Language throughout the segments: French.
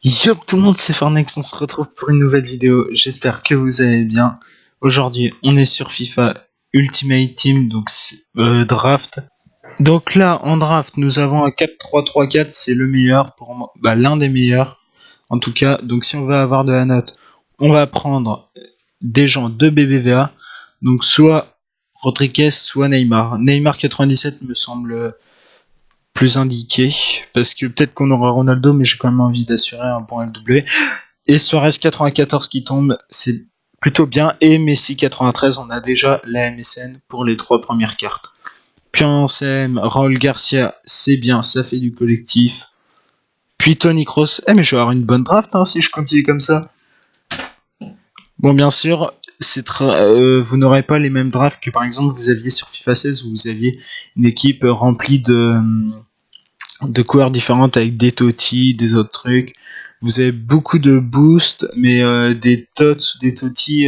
Yo tout le monde, c'est Farnex, on se retrouve pour une nouvelle vidéo, j'espère que vous allez bien. Aujourd'hui, on est sur FIFA Ultimate Team, donc draft. Donc là, en draft, nous avons un 4-3-3-4, c'est le meilleur pour moi, l'un des meilleurs en tout cas. Donc si on veut avoir de la note, on va prendre des gens de BBVA, donc soit Rodriguez, soit Neymar. Neymar 97 me semble plus indiqué, parce que peut-être qu'on aura Ronaldo, mais j'ai quand même envie d'assurer un bon LW. Et Suarez 94 qui tombe, c'est plutôt bien. Et Messi 93, on a déjà la MSN pour les 3 premières cartes. Puis en CM, Raúl Garcia, c'est bien, ça fait du collectif. Puis Tony Kroos, mais je vais avoir une bonne draft si je continue comme ça. Bon, bien sûr, vous n'aurez pas les mêmes drafts que par exemple vous aviez sur FIFA 16 où vous aviez une équipe remplie de couleurs différentes avec des Totti, des autres trucs. Vous avez beaucoup de boosts, mais des Tots ou des Totti,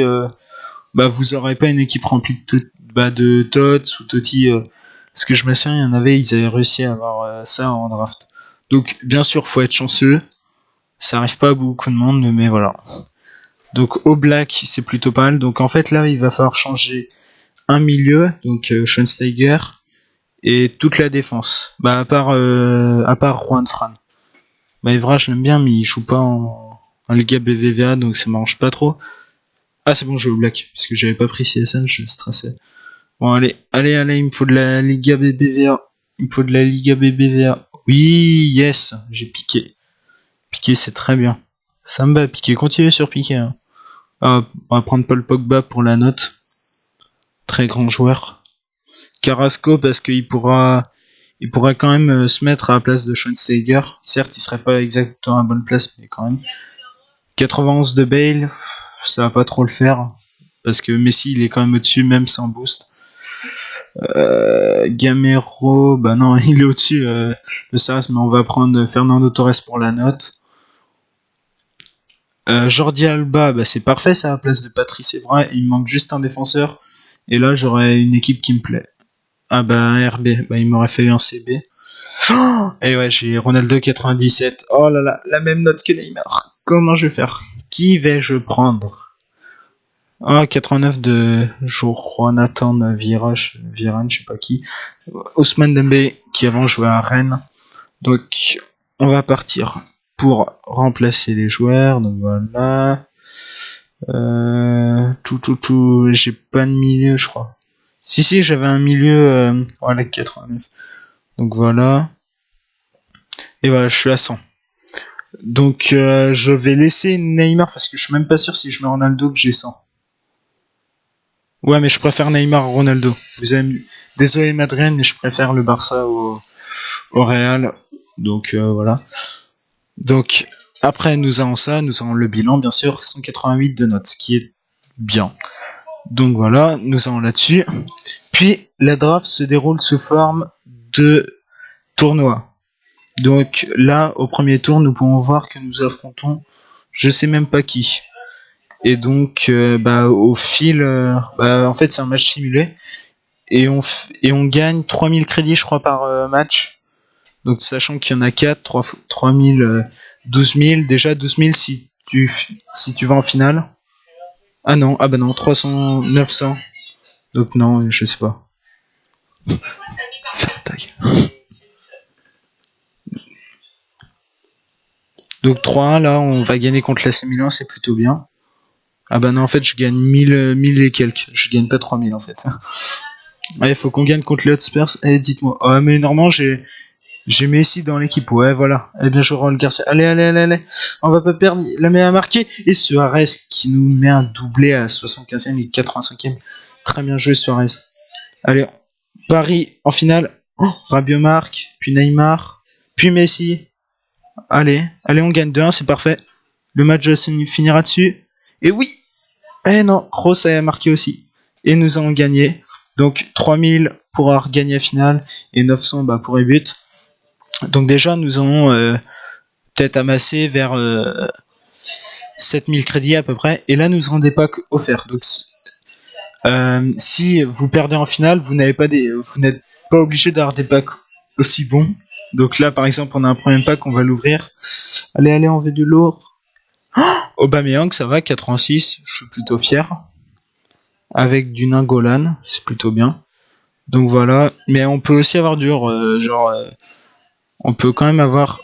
vous aurez pas une équipe remplie de Tots ou Totti. Parce que je me souviens, il y en avait, ils avaient réussi à avoir ça en draft. Donc, bien sûr, faut être chanceux. Ça arrive pas à beaucoup de monde, mais voilà. Donc, au black, c'est plutôt pas mal. Donc, en fait, là, il va falloir changer un milieu, donc Schweinsteiger, et toute la défense. À part Juan Fran. Evra, je l'aime bien, mais il joue pas en Liga BBVA, donc ça m'arrange pas trop. Ah, c'est bon, je joue au black, parce que j'avais pas pris CSN, je stressais. Bon, allez, il me faut de la Liga BBVA. Il me faut de la Liga BBVA. Oui, yes, j'ai piqué. Piqué, c'est très bien. Ça me va, piqué, continuez sur piqué. Hein. Ah, on va prendre Paul Pogba pour la note. Très grand joueur. Carrasco, parce qu'il pourra quand même se mettre à la place de Schweinsteiger. Certes, il serait pas exactement à la bonne place, mais quand même. 91 de Bale, ça va pas trop le faire. Parce que Messi, il est quand même au-dessus, même sans boost. Gamero, non, il est au-dessus de ça, mais on va prendre Fernando Torres pour la note. Jordi Alba, c'est parfait, ça à la place de Patrice Evra. Il me manque juste un défenseur. Et là, j'aurais une équipe qui me plaît. Ah un RB, il m'aurait fallu un CB. Et ouais, j'ai Ronaldo 97. Oh là là, la même note que Neymar. Comment je vais faire? Qui vais-je prendre? 89 de Jonathan Viran, je sais pas qui. Ousmane Dembélé, qui avant jouait à Rennes. Donc, on va partir pour remplacer les joueurs. Donc voilà. J'ai pas de milieu, je crois. Si, j'avais un milieu. Voilà, 89. Donc voilà. Et voilà, je suis à 100. Donc, je vais laisser Neymar parce que je suis même pas sûr si je mets Ronaldo que j'ai 100. Ouais, mais je préfère Neymar à Ronaldo. Désolé Madrid, mais je préfère le Barça au Real. Donc voilà. Donc après nous avons ça, nous avons le bilan bien sûr, 188 de notes, ce qui est bien. Donc voilà, nous avons là-dessus. Puis la draft se déroule sous forme de tournoi. Donc là, au premier tour, nous pouvons voir que nous affrontons, je sais même pas qui. Et donc au fil, en fait c'est un match simulé. Et on gagne 3000 crédits, je crois, par match. Donc, sachant qu'il y en a 4, 3000, 12 000. Déjà, 12 000 si tu vas en finale. Ah non, 300, 900. Donc, non, je sais pas. Donc, 3-1, là, on va gagner contre l'AC Milan, c'est plutôt bien. Ah non, en fait, je gagne 1000 et quelques. Je gagne pas 3000, en fait. Il faut qu'on gagne contre les Hotspurs. Dites-moi. Ah, mais normalement, j'ai Messi dans l'équipe, ouais, voilà. Eh bien, je rends le Garcia. Allez. On va pas perdre. La meilleure marquée. Et Suarez qui nous met un doublé à 75e et 85e. Très bien joué, Suarez. Allez, Paris en finale. Rabiot marque, puis Neymar, puis Messi. Allez, on gagne 2-1, c'est parfait. Le match finira dessus. Et oui. Non, Kroos a marqué aussi. Et nous avons gagné. Donc 3000 pour gagner la finale et 900 pour les buts. Donc déjà, nous allons peut-être amasser vers 7000 crédits à peu près. Et là, nous aurons des packs offerts. Donc, si vous perdez en finale, vous n'êtes pas obligé d'avoir des packs aussi bons. Donc là, par exemple, on a un premier pack, on va l'ouvrir. Allez, on veut du lourd. Aubameyang, ça va, 86, je suis plutôt fier. Avec du Nainggolan, c'est plutôt bien. Donc voilà, mais on peut aussi avoir dur, on peut quand même avoir...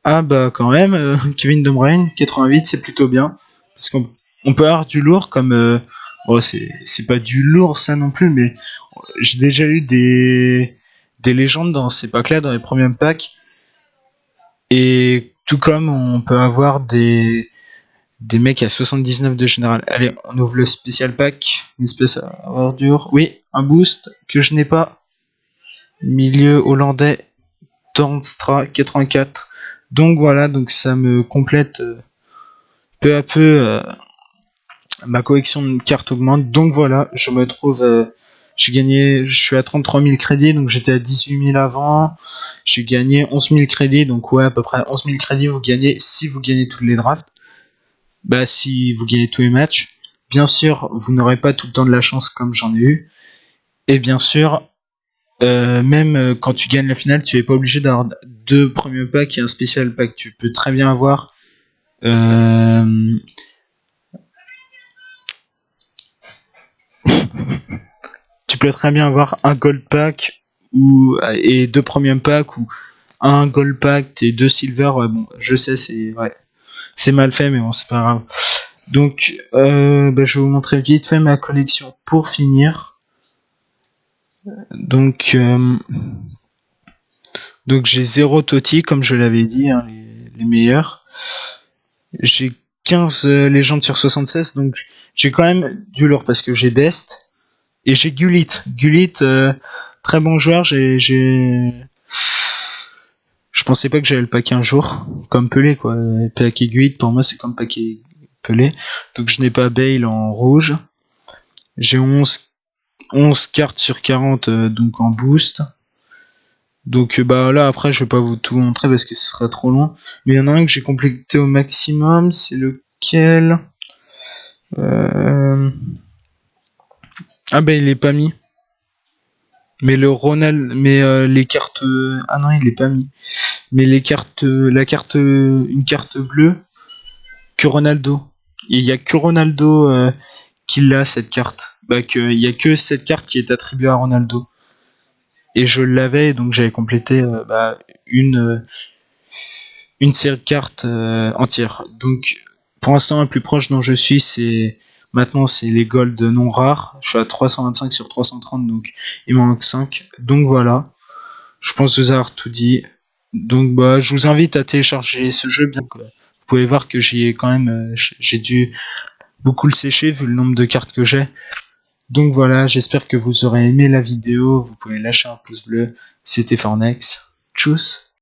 Ah bah quand même, Kevin De Bruyne, 88, c'est plutôt bien. Parce qu'on peut avoir du lourd comme... bon, c'est pas du lourd ça non plus, mais j'ai déjà eu des légendes dans ces packs-là, dans les premiers packs. Et tout comme on peut avoir des mecs à 79 de général. Allez, on ouvre le spécial pack. Une espèce à ordure. Oui, un boost que je n'ai pas. Milieu hollandais, Tornstra 84. Donc voilà, donc ça me complète peu à peu. Ma collection de cartes augmente. Donc voilà, je me trouve... j'ai gagné, je suis à 33 000 crédits, donc j'étais à 18 000 avant. J'ai gagné 11 000 crédits, donc ouais, à peu près 11 000 crédits vous gagnez si vous gagnez toutes les drafts. Bah, si vous gagnez tous les matchs. Bien sûr, vous n'aurez pas tout le temps de la chance comme j'en ai eu. Et bien sûr, même quand tu gagnes la finale, tu es pas obligé d'avoir deux premiers packs et un spécial pack. Tu peux très bien avoir... tu peux très bien avoir un gold pack et deux premium packs ou un gold pack et deux silver. Ouais, bon, je sais, c'est mal fait, mais bon, c'est pas grave. Donc, bah, je vais vous montrer vite fait ma collection pour finir. Donc j'ai 0 Totti, comme je l'avais dit, hein, les meilleurs. J'ai 15 légendes sur 76, donc j'ai quand même du lourd parce que j'ai Best. Et j'ai Gullit. Gullit, très bon joueur. Je pensais pas que j'allais le paquer un jour. Comme Pelé, quoi. Paquer Gullit, pour moi, c'est comme paquer Pelé. Donc je n'ai pas Bale en rouge. J'ai 11 cartes sur 40, donc en boost. Donc bah là après je vais pas vous tout montrer parce que ce sera trop long. Mais il y en a un que j'ai complété au maximum, c'est lequel Ah bah il est pas mis. Mais le Ronald, mais les cartes, ah non il est pas mis. Mais les cartes, une carte bleue que Ronaldo. Il y a que Ronaldo qui l'a cette carte. Bah que il y a que cette carte qui est attribuée à Ronaldo. Et je l'avais donc j'avais complété une série de cartes entière. Donc pour l'instant le plus proche dont je suis c'est les gold non rares. Je suis à 325 sur 330 donc il m'en manque 5. Donc voilà. Je pense vous avoir tout dit. Donc bah je vous invite à télécharger ce jeu bien que vous pouvez voir que j'ai dû beaucoup le sécher vu le nombre de cartes que j'ai. Donc voilà, j'espère que vous aurez aimé la vidéo. Vous pouvez lâcher un pouce bleu. C'était Fornex. Tchuss.